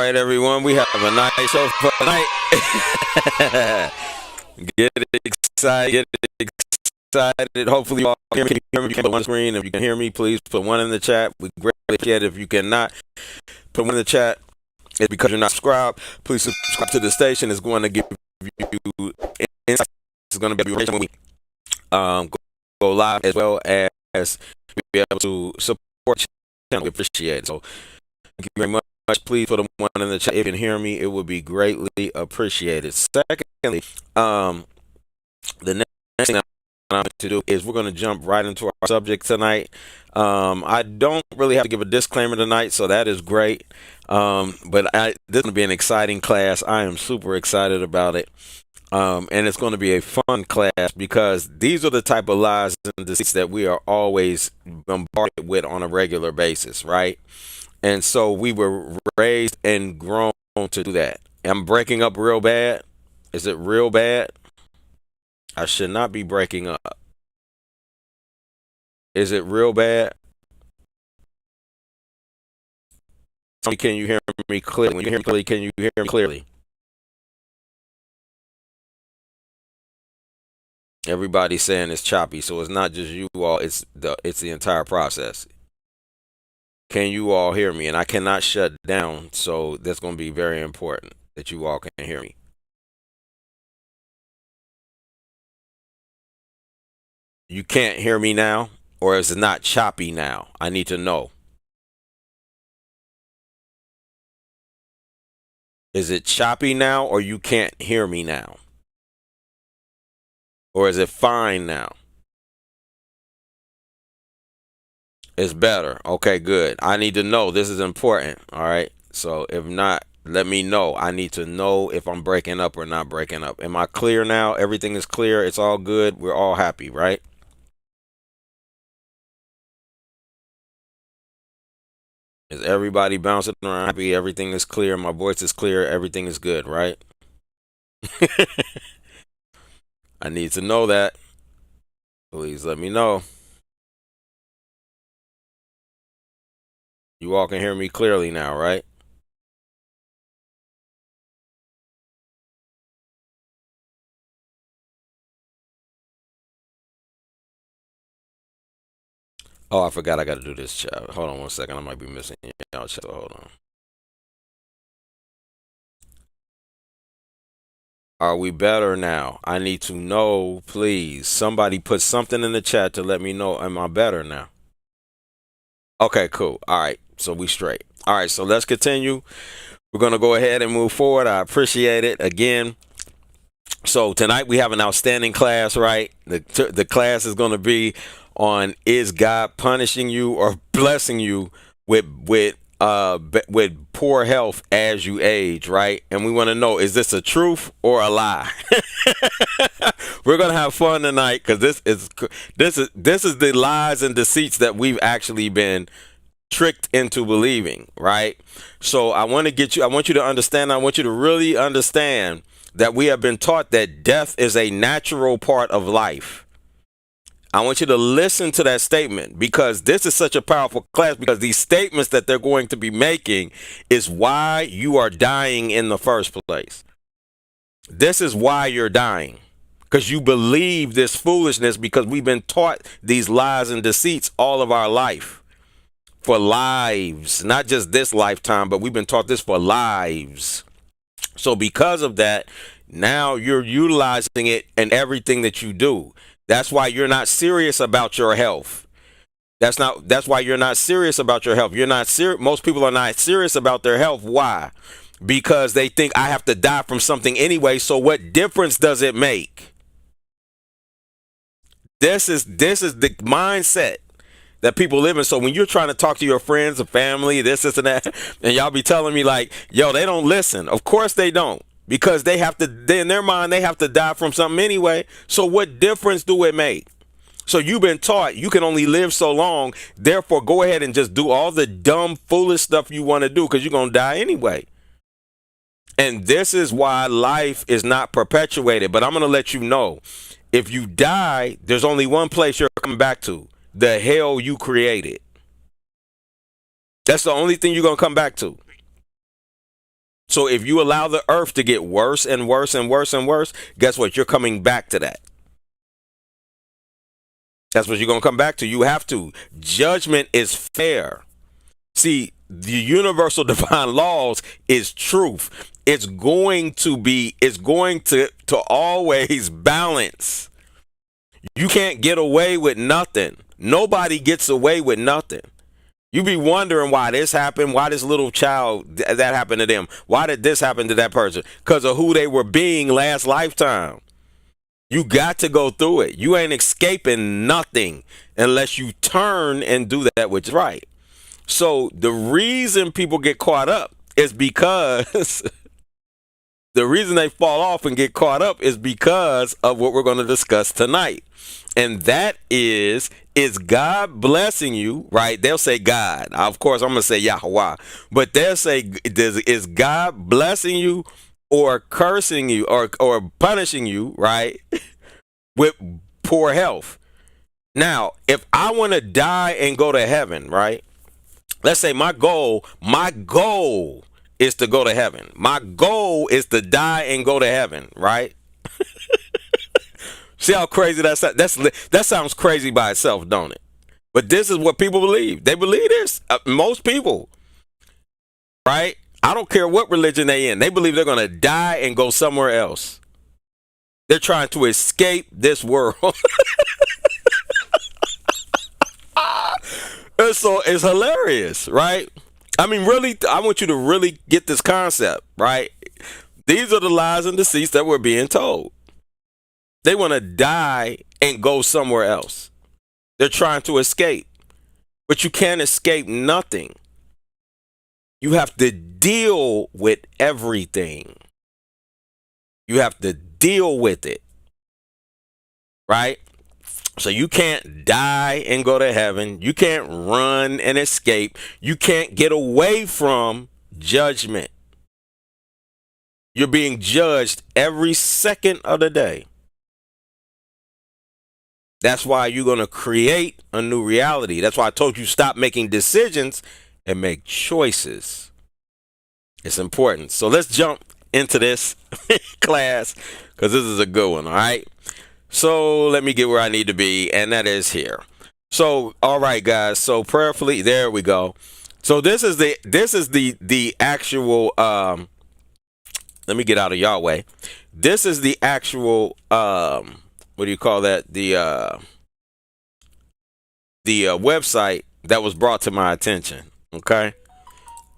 right, everyone. We have a nice show for tonight. Get excited. Get excited. Hopefully, you all can hear me. You can put one screen. If you can hear me, please put one in the chat. We greatly appreciate it. If you cannot, put one in the chat. It's because you're not subscribed. Please subscribe to the station. It's going to give you insights. It's going to be when we go live, as well as be able to support the channel. We appreciate it. So thank you very much. Please put a one in the chat. If you can hear me, it would be greatly appreciated. Secondly, the next thing I'm going to do is we're going to jump right into our subject tonight. I don't really have to give a disclaimer tonight, so that is great. But this is going to be an exciting class. I am super excited about it. And it's going to be a fun class because these are the type of lies and deceits that we are always bombarded with on a regular basis, right? And so we were raised and grown to do that. I'm breaking up real bad. Is it real bad? I should not be breaking up. Is it real bad? Can you hear me clearly? When you hear me clearly, can you hear me clearly? Everybody's saying it's choppy, so it's not just you all, it's the entire process. Can you all hear me? And I cannot shut down, so that's going to be very important that you all can hear me. You can't hear me now, or is it not choppy now? I need to know. Is it choppy now, or you can't hear me now? Or is it fine now? It's better. Okay, good. I need to know. This is important. All right. So if not, let me know. I need to know if I'm breaking up or not breaking up. Am I clear now? Everything is clear. It's all good. We're all happy, right? Is everybody bouncing around happy? Everything is clear. My voice is clear. Everything is good, right? I need to know that. Please let me know. You all can hear me clearly now, right? Oh, I forgot I got to do this chat. Hold on one second. I might be missing y'all chat. So hold on. Are we better now? I need to know, please. Somebody put something in the chat to let me know. Am I better now? Okay, cool. All right. So we straight. All right. So let's continue. We're going to go ahead and move forward. I appreciate it. Again, so tonight we have an outstanding class, right? The class is going to be on, is God punishing you or blessing you with poor health as you age, right? And we want to know, is this a truth or a lie? We're gonna have fun tonight because this is the lies and deceits that we've actually been tricked into believing, right? So I want you to understand, I want you to really understand that we have been taught that death is a natural part of life. I want you to listen to that statement because this is such a powerful class, because these statements that they're going to be making is why you are dying in the first place. This is why you're dying, because you believe this foolishness, because we've been taught these lies and deceits all of our life, for lives, not just this lifetime, but we've been taught this for lives. So because of that, now you're utilizing it in everything that you do. That's why you're not serious about your health. That's why you're not serious about your health. You're not serious. Most people are not serious about their health. Why? Because they think I have to die from something anyway. So what difference does it make? This is the mindset that people live in. So when you're trying to talk to your friends or family, this and that, and y'all be telling me like, yo, they don't listen. Of course they don't. Because they in their mind, they have to die from something anyway. So what difference do it make? So you've been taught you can only live so long. Therefore, go ahead and just do all the dumb, foolish stuff you want to do because you're going to die anyway. And this is why life is not perpetuated. But I'm going to let you know, if you die, there's only one place you're coming back to: the hell you created. That's the only thing you're going to come back to. So if you allow the earth to get worse and worse and worse and worse, guess what? You're coming back to that. That's what you're going to come back to. You have to. Judgment is fair. See, the universal divine laws is truth. It's going to always balance. You can't get away with nothing. Nobody gets away with nothing. You be wondering why this happened, why this little child, that happened to them. Why did this happen to that person? Because of who they were being last lifetime. You got to go through it. You ain't escaping nothing unless you turn and do that which is right. So the reason people get caught up is because the reason they fall off and get caught up is because of what we're going to discuss tonight. And that is God blessing you, right? They'll say God. Of course, I'm going to say Yahweh. But they'll say, is God blessing you or cursing you or punishing you, right, with poor health? Now, if I want to die and go to heaven, right? Let's say my goal is to go to heaven. My goal is to die and go to heaven, right? See how crazy that sounds crazy by itself, don't it? But this is what people believe. They believe this. Most people, right? I don't care what religion they in. They believe they're going to die and go somewhere else. They're trying to escape this world. And so it's hilarious, right? I mean, really, I want you to really get this concept, right? These are the lies and deceits that we're being told. They want to die and go somewhere else. They're trying to escape. But you can't escape nothing. You have to deal with everything. You have to deal with it. Right? So you can't die and go to heaven. You can't run and escape. You can't get away from judgment. You're being judged every second of the day. That's why you're going to create a new reality. That's why I told you stop making decisions and make choices. It's important. So let's jump into this class because this is a good one, all right? So let me get where I need to be, and that is here. So, all right, guys. So prayerfully, there we go. So this is the actual. Let me get out of y'all way. This is the actual. What do you call that? The website that was brought to my attention. Okay,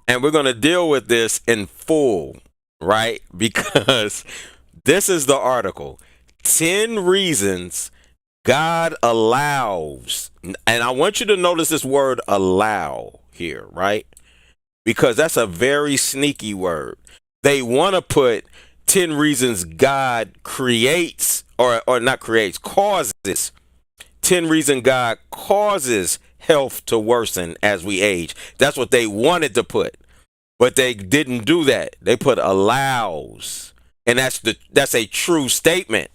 and we're gonna deal with this in full, right? Because this is the article. 10 reasons God allows, and I want you to notice this word allow here, right? Because that's a very sneaky word. They want to put 10 reasons God creates, or not creates, causes. 10 reasons God causes health to worsen as we age. That's what they wanted to put, but they didn't do that. They put allows, and that's a true statement.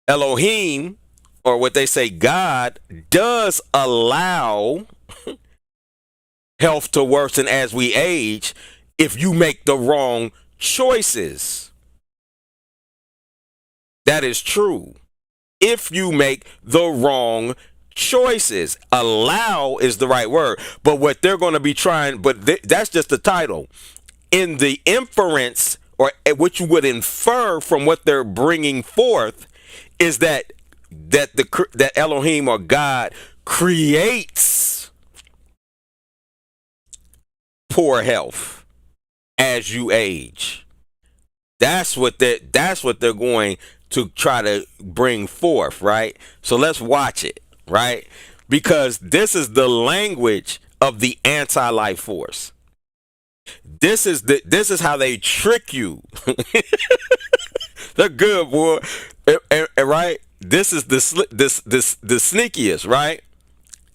Elohim, or what they say God, does allow health to worsen as we age if you make the wrong choices. That is true. If you make the wrong choices. Allow is the right word. But what they're going to be trying, that's just the title. In the inference, or what you would infer from what they're bringing forth, is that Elohim or God creates poor health as you age. That's what they're going to try to bring forth, right? So let's watch it, right? Because this is the language of the anti-life force. This is how they trick you. They're good, boy. Right? This is the sneakiest, right?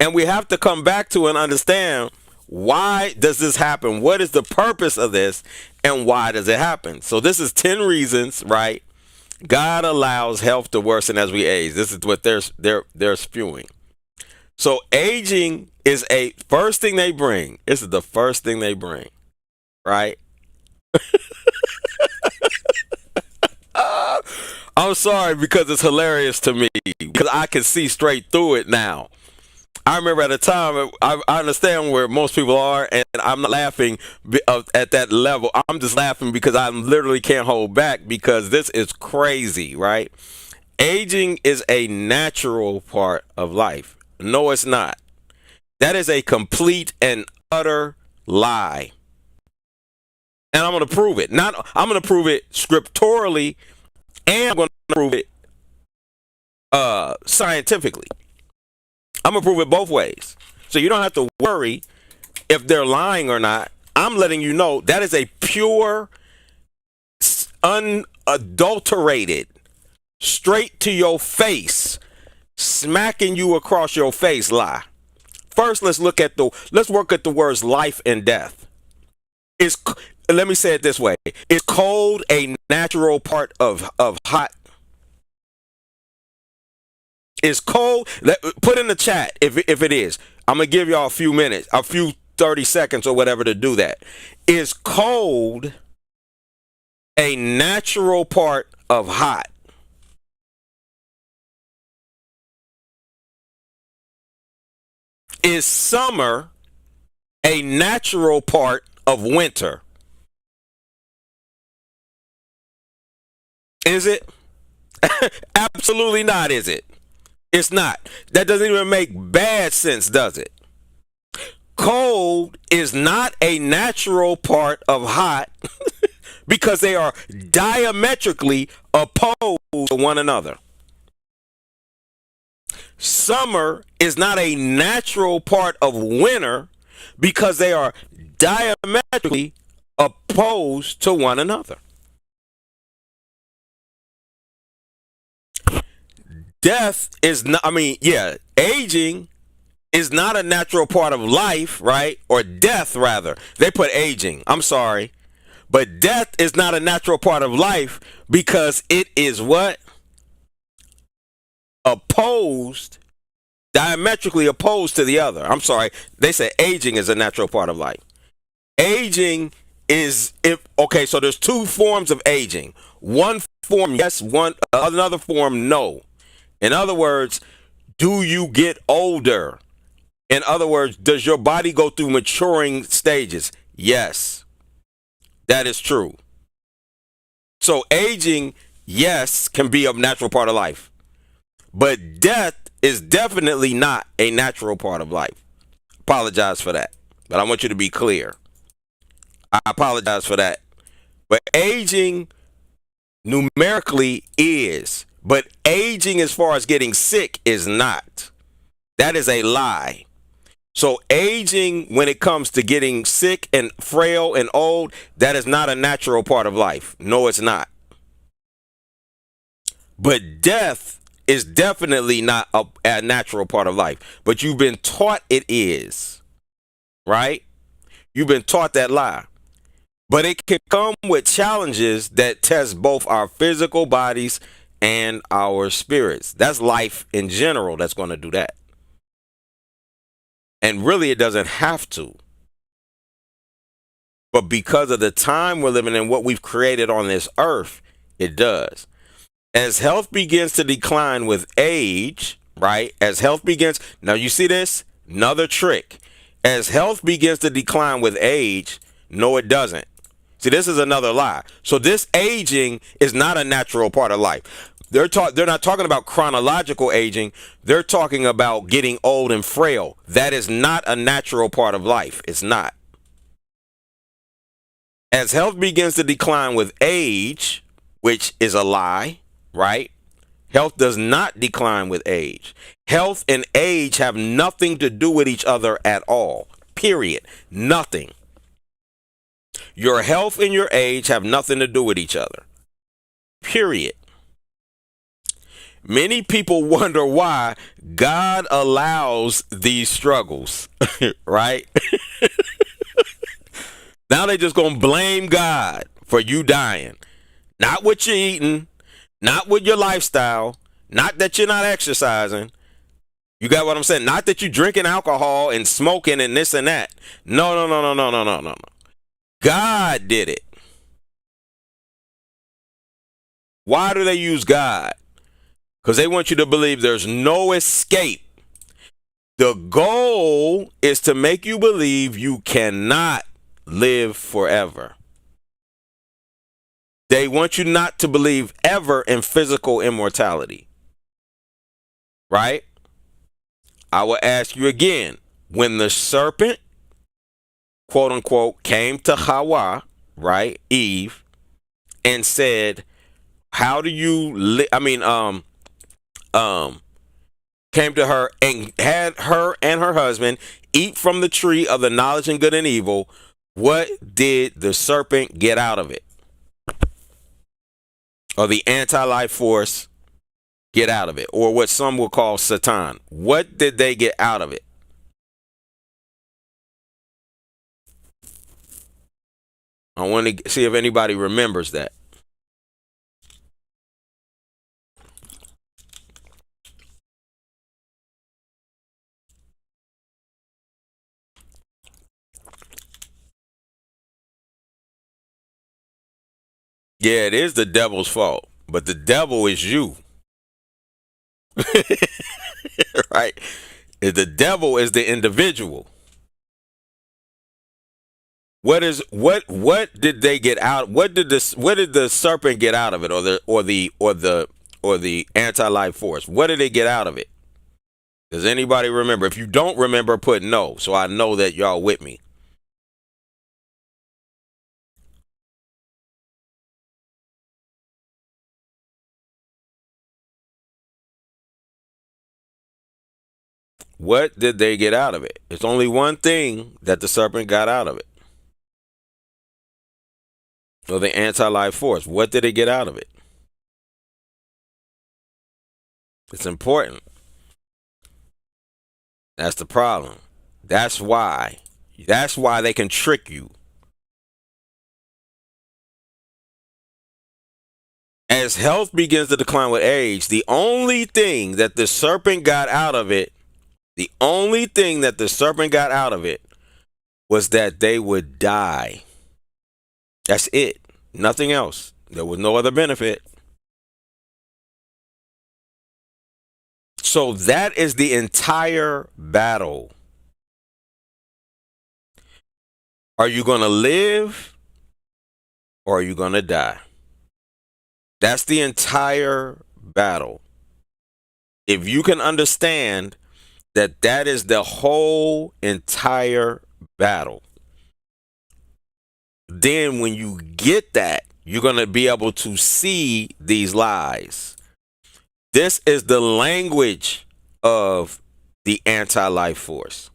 And we have to come back to and understand, why does this happen? What is the purpose of this, and why does it happen? So this is 10 reasons, right? God allows health to worsen as we age. This is what they're spewing. So aging is first thing they bring. This is the first thing they bring. right? I'm sorry because it's hilarious to me because I can see straight through it now. I remember at a time, I understand where most people are, and I'm not laughing at that level. I'm just laughing because I literally can't hold back because this is crazy, right? Aging is a natural part of life. No, it's not. That is a complete and utter lie. And I'm going to prove it. Not I'm going to prove it scripturally, and I'm going to prove it scientifically. I'm going to prove it both ways. So you don't have to worry if they're lying or not. I'm letting you know that is a pure, unadulterated, straight to your face, smacking you across your face lie. First, let's work at the words life and death. Let me say it this way. Is cold a natural part of hot? Is cold? Put in the chat if it is. I'm going to give y'all a few minutes, a few 30 seconds or whatever to do that. Is cold a natural part of hot? Is summer a natural part of winter? Is it? Absolutely not, is it? It's not. That doesn't even make bad sense, does it? Cold is not a natural part of hot because they are diametrically opposed to one another. Summer is not a natural part of winter because they are diametrically opposed to one another. Death is not, aging is not a natural part of life, right? Or death, rather. They put aging. I'm sorry. But death is not a natural part of life because it is what? Opposed, diametrically opposed to the other. I'm sorry. They say aging is a natural part of life. Aging is, so there's two forms of aging. One form, yes, another form, no. In other words, do you get older? In other words, does your body go through maturing stages? Yes, that is true. So aging, yes, can be a natural part of life. But death is definitely not a natural part of life. Apologize for that. But I want you to be clear. I apologize for that. But aging numerically is. But aging as far as getting sick is not. That is a lie. So aging when it comes to getting sick and frail and old, that is not a natural part of life. No, it's not. But death is definitely not a natural part of life. But you've been taught it is. Right? You've been taught that lie. But it can come with challenges that test both our physical bodies and our spirits. That's life in general that's going to do that. And really, it doesn't have to. But because of the time we're living in, what we've created on this earth, it does. As health begins to decline with age, right? Now you see this? Another trick. As health begins to decline with age, no, it doesn't. See, this is another lie. So this aging is not a natural part of life. They're not talking about chronological aging. They're talking about getting old and frail. That is not a natural part of life. It's not. As health begins to decline with age, which is a lie, right? Health does not decline with age. Health and age have nothing to do with each other at all. Period. Nothing. Your health and your age have nothing to do with each other. Period. Many people wonder why God allows these struggles, right? Now they just gonna blame God for you dying. Not what you're eating, not with your lifestyle, not that you're not exercising. You got what I'm saying? Not that you're drinking alcohol and smoking and this and that. No. God did it. Why do they use God? Because they want you to believe there's no escape. The goal is to make you believe you cannot live forever. They want you not to believe ever in physical immortality. Right? I will ask you again. When the serpent, quote unquote, came to Hawa, right, Eve, and said, how do you came to her and had her and her husband eat from the tree of the knowledge and good and evil, what did the serpent get out of it? Or the anti-life force get out of it? Or what some will call Satan. What did they get out of it? I want to see if anybody remembers that. Yeah, it is the devil's fault, but the devil is you. Right? The devil is the individual. What did they get out? What did the serpent get out of it, or the anti-life force? What did they get out of it? Does anybody remember? If you don't remember, put no, so I know that y'all with me. What did they get out of it? It's only one thing that the serpent got out of it. Or the anti-life force. What did it get out of it? It's important. That's the problem. That's why. That's why they can trick you. As health begins to decline with age, the only thing that the serpent got out of it, was that they would die. That's it. Nothing else. There was no other benefit. So that is the entire battle. Are you going to live or are you going to die? That's the entire battle. If you can understand that that is the whole entire battle, then when you get that, you're going to be able to see these lies. This is the language of the anti-life force.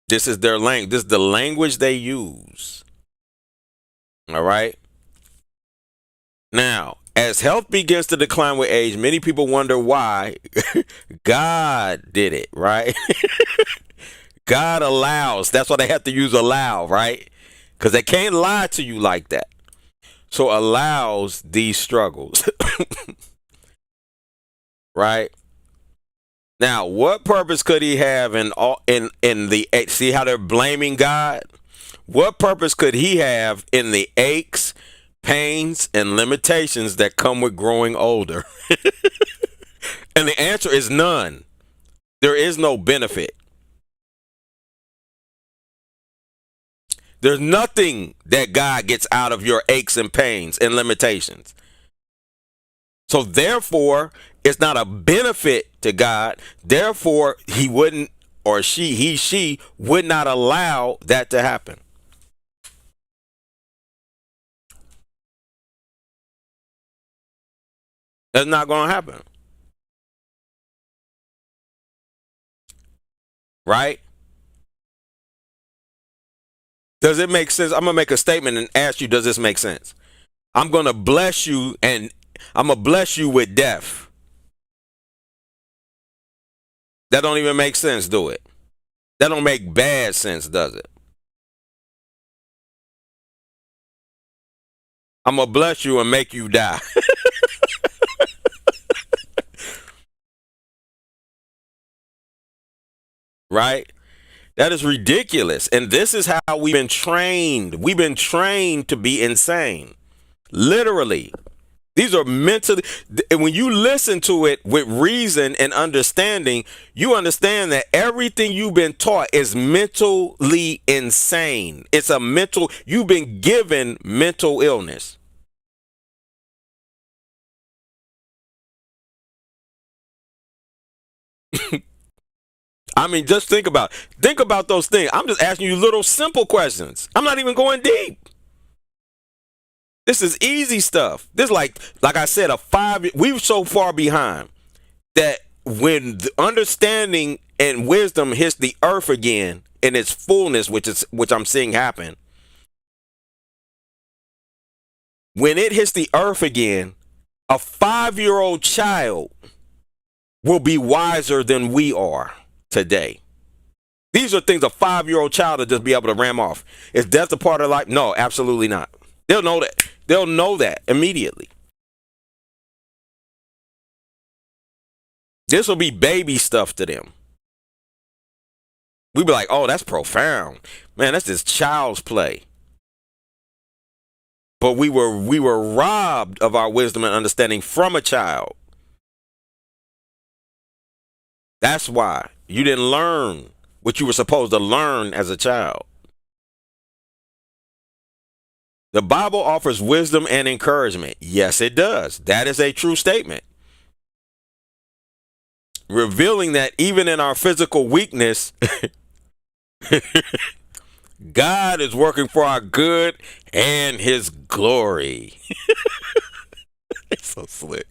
This is their language. This is the language they use. All right. Now, as health begins to decline with age, many people wonder why. God did it, right? God allows. That's why they have to use allow, right? Because they can't lie to you like that. So allows these struggles. Right? Now, what purpose could he have in the see how they're blaming God? What purpose could he have in the aches, pains, and limitations that come with growing older? And the answer is none. There is no benefit. There's nothing that God gets out of your aches and pains and limitations. So therefore, it's not a benefit to God. Therefore, he wouldn't, or she would not allow that to happen. That's not going to happen. Right? Does it make sense? I'm going to make a statement and ask you, does this make sense? I'm going to bless you, and I'm going to bless you with death. That don't even make sense, do it? That don't make bad sense, does it? I'm going to bless you and make you die. Right? That is ridiculous. And this is how we've been trained. We've been trained to be insane. Literally. These are mentally, and when you listen to it with reason and understanding, you understand that everything you've been taught is mentally insane. It's a mental, you've been given mental illness. I mean, just think about those things. I'm just asking you little simple questions. I'm not even going deep. This is easy stuff. This like I said, we're so far behind that when the understanding and wisdom hits the earth again in its fullness, which I'm seeing happen, when it hits the earth again, a 5-year-old child will be wiser than we are today. These are things a 5-year-old child will just be able to ram off. Is death a part of life? No, absolutely not. They'll know that. They'll know that immediately. This will be baby stuff to them. We'd be like, oh, that's profound. Man, that's just child's play. But we were robbed of our wisdom and understanding from a child. That's why you didn't learn what you were supposed to learn as a child. The Bible offers wisdom and encouragement. Yes, it does. That is a true statement. Revealing that even in our physical weakness, God is working for our good and his glory. It's so slick.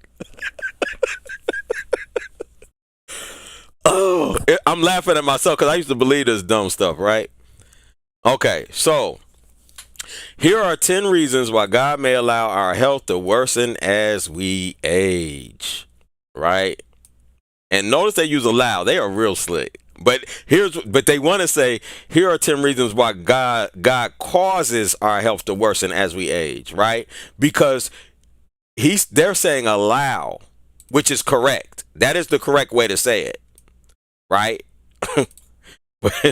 Oh, I'm laughing at myself because I used to believe this dumb stuff, right? Okay, so here are 10 reasons why God may allow our health to worsen as we age, right? And notice they use allow. They are real slick. But they want to say, here are 10 reasons why God causes our health to worsen as we age, right? Because they're saying allow, which is correct. That is the correct way to say it, right?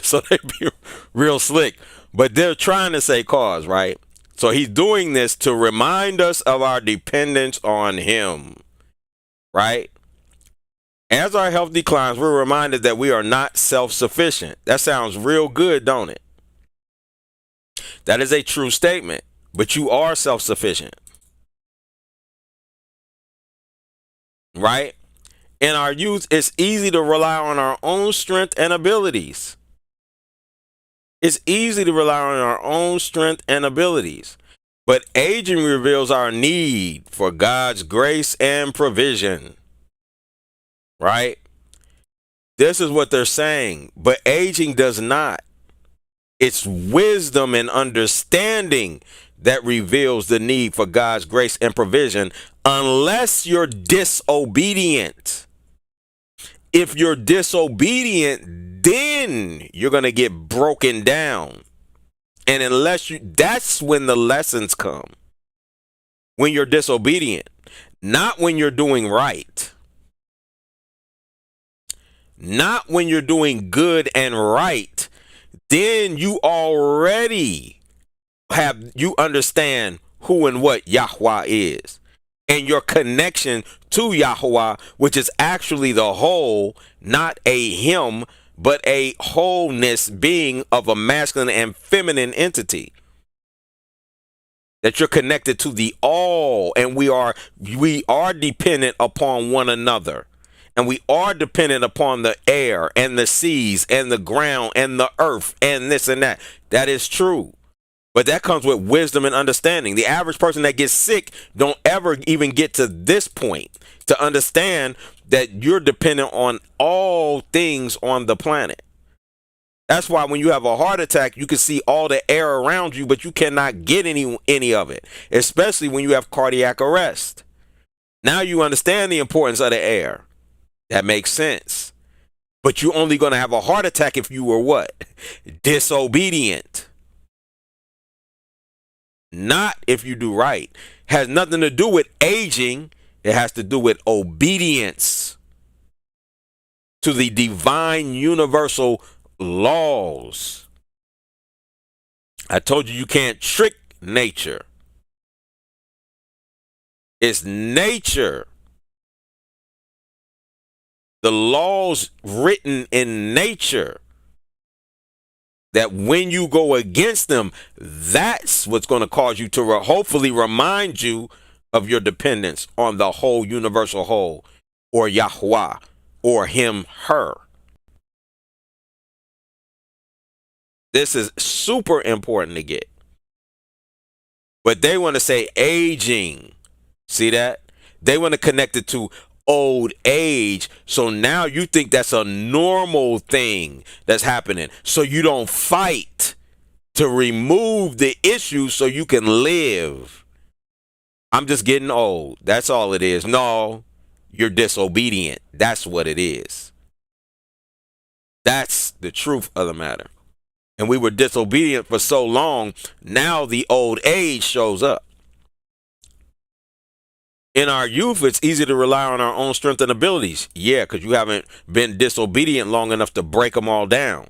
So they be real slick. But they're trying to say cause, right? So he's doing this to remind us of our dependence on him, right? As our health declines, we're reminded that we are not self-sufficient. That sounds real good, don't it? That is a true statement, but you are self-sufficient, right? In our youth, it's easy to rely on our own strength and abilities. It's easy to rely on our own strength and abilities. But aging reveals our need for God's grace and provision. Right? This is what they're saying. But aging does not. It's wisdom and understanding that reveals the need for God's grace and provision unless you're disobedient. If you're disobedient, then you're going to get broken down. And that's when the lessons come. When you're disobedient, not when you're doing right. Not when you're doing good and right. Then you already you understand who and what Yahweh is. And your connection to Yahweh, which is actually the whole, not a him, but a wholeness being of a masculine and feminine entity. That you're connected to the all, and we are dependent upon one another. And we are dependent upon the air and the seas and the ground and the earth and this and that. That is true. But that comes with wisdom and understanding. The average person that gets sick don't ever even get to this point to understand that you're dependent on all things on the planet. That's why when you have a heart attack, you can see all the air around you, but you cannot get any of it, especially when you have cardiac arrest. Now you understand the importance of the air. That makes sense. But you're only going to have a heart attack if you were what? Disobedient. Not if you do right. Has nothing to do with aging. It has to do with obedience to the divine universal laws. I told you can't trick nature. It's nature. The laws written in nature, that when you go against them, that's what's going to cause you to hopefully remind you of your dependence on the whole universal whole, or Yahweh, or him, her. This is super important to get. But they want to say aging. See that? They want to connect it to old age. So now you think that's a normal thing that's happening. So you don't fight to remove the issue so you can live. I'm just getting old. That's all it is. No, you're disobedient. That's what it is. That's the truth of the matter. And we were disobedient for so long. Now the old age shows up. In our youth, it's easy to rely on our own strength and abilities. Yeah, because you haven't been disobedient long enough to break them all down.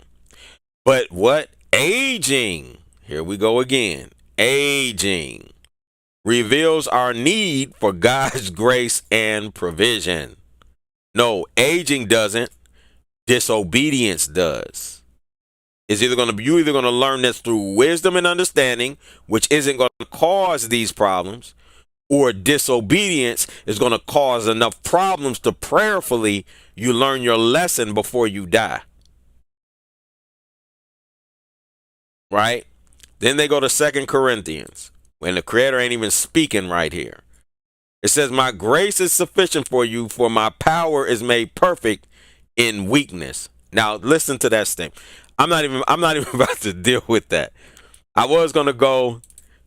But what? Aging. Here we go again. Aging reveals our need for God's grace and provision. No, aging doesn't. Disobedience does. It's you're either going to learn this through wisdom and understanding, which isn't going to cause these problems, or disobedience is going to cause enough problems to prayerfully you learn your lesson before you die. Right? Then they go to 2 Corinthians, when the Creator ain't even speaking right here. It says, my grace is sufficient for you, for my power is made perfect in weakness. Now listen to that statement. I'm not even about to deal with that. I was going to go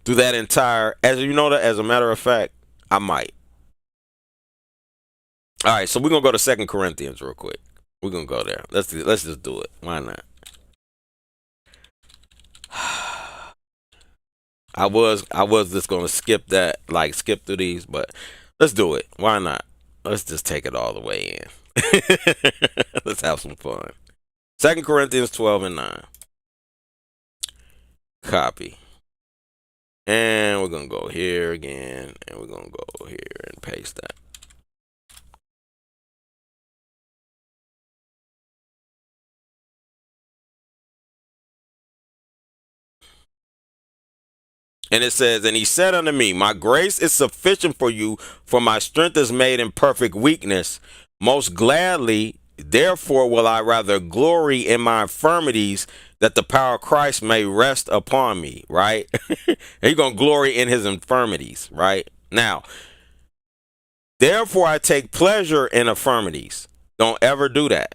through that entire, as you know, that as a matter of fact, I might. All right, so we're going to go to 2 Corinthians real quick. We're going to go there. Let's just do it. Why not? I was just going to skip that, like skip through these, but let's do it. Why not? Let's just take it all the way in. Let's have some fun. 2 Corinthians 12:9. Copy. And we're going to go here again, and we're going to go here and paste that. And it says, and he said unto me, my grace is sufficient for you, for my strength is made in perfect weakness. Most gladly, therefore, will I rather glory in my infirmities, that the power of Christ may rest upon me, right? He's going to glory in his infirmities, right? Now, therefore, I take pleasure in infirmities. Don't ever do that.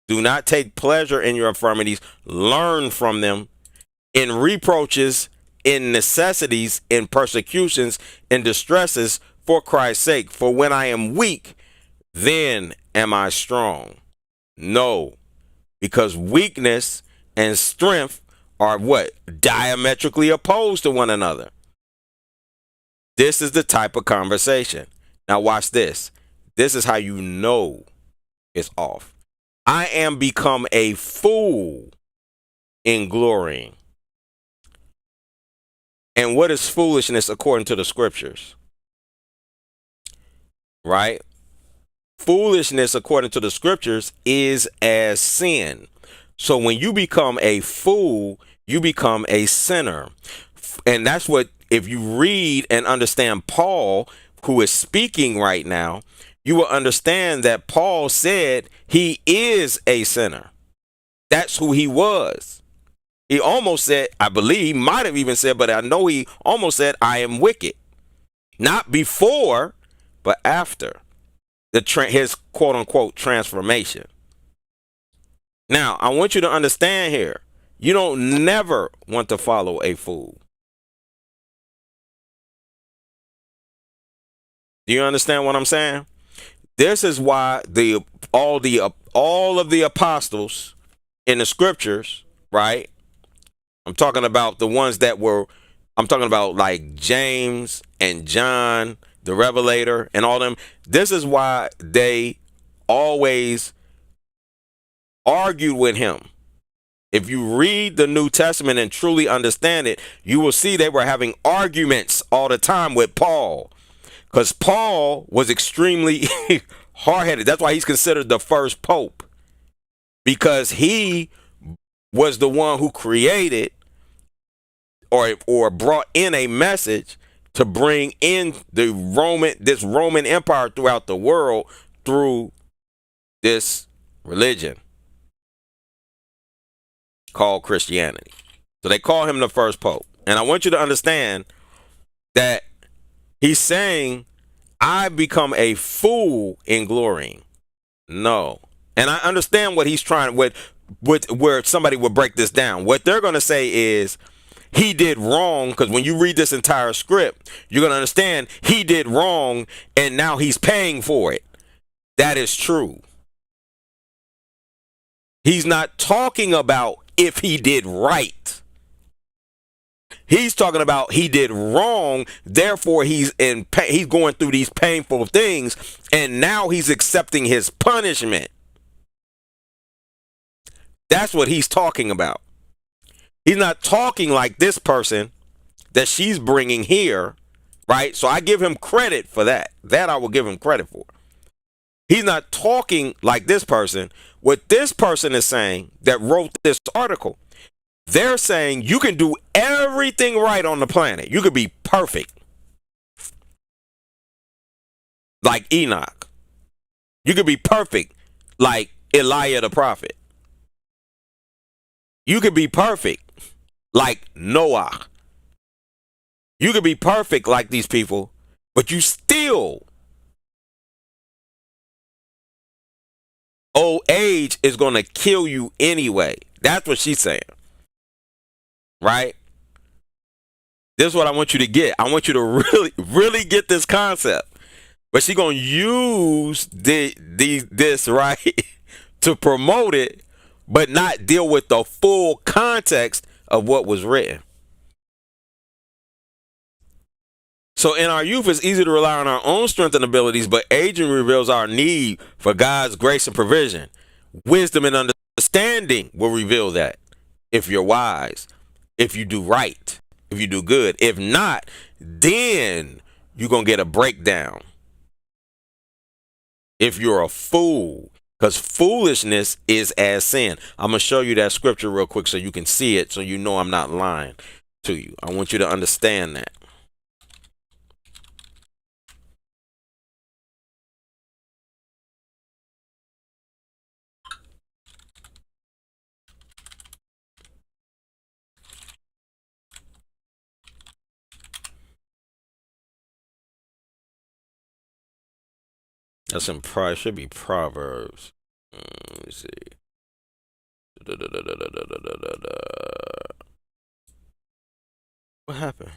Do not take pleasure in your infirmities. Learn from them. In reproaches, in necessities, in persecutions, in distresses, for Christ's sake. For when I am weak, then am I strong. No, because weakness and strength are what? Diametrically opposed to one another. This is the type of conversation. Now watch this. This is how you know it's off. I am become a fool in glorying. And what is foolishness according to the scriptures? Right? Foolishness according to the scriptures is as sin. So when you become a fool, you become a sinner. And that's what, if you read and understand Paul, who is speaking right now, you will understand that Paul said he is a sinner. That's who he was. He almost said, I believe, he might have even said, but I know he almost said, I am wicked. Not before, but after his quote unquote transformation. Now, I want you to understand here, you don't never want to follow a fool. Do you understand what I'm saying? This is why all of the apostles in the scriptures, right? I'm talking about the ones I'm talking about like James and John, the Revelator, and all them. This is why they always argued with him. If you read the New Testament and truly understand it, you will see they were having arguments all the time with Paul. Because Paul was extremely hard-headed. That's why he's considered the first pope. Because he was the one who created or brought in a message to bring in this Roman Empire throughout the world through this religion called Christianity. So they call him the first pope. And I want you to understand that he's saying, I become a fool in glorying. No. And I understand what he's trying with where somebody would break this down. What they're going to say is he did wrong, because when you read this entire script, you're going to understand he did wrong and now he's paying for it. That is true. He's not talking about if he did right. He's talking about he did wrong, therefore he's going through these painful things, and now he's accepting his punishment. That's what he's talking about. He's not talking like this person that she's bringing here, right? So I give him credit for that. That I will give him credit for. He's not talking like this person. What this person is saying that wrote this article, they're saying you can do everything right on the planet. You could be perfect. Like Enoch. You could be perfect like Elijah the prophet. You could be perfect like Noah. You could be perfect like these people, but you still, old age is going to kill you anyway. That's what she's saying. Right? This is what I want you to get. I want you to really, really get this concept. But she's going to use this, right, to promote it, but not deal with the full context of what was written. So in our youth, it's easy to rely on our own strength and abilities, but aging reveals our need for God's grace and provision. Wisdom and understanding will reveal that. If you're wise, if you do right, if you do good. If not, then you're going to get a breakdown. If you're a fool, because foolishness is as sin. I'm going to show you that scripture real quick so you can see it, so you know I'm not lying to you. I want you to understand that. That's in should be Proverbs. Let me see. What happened?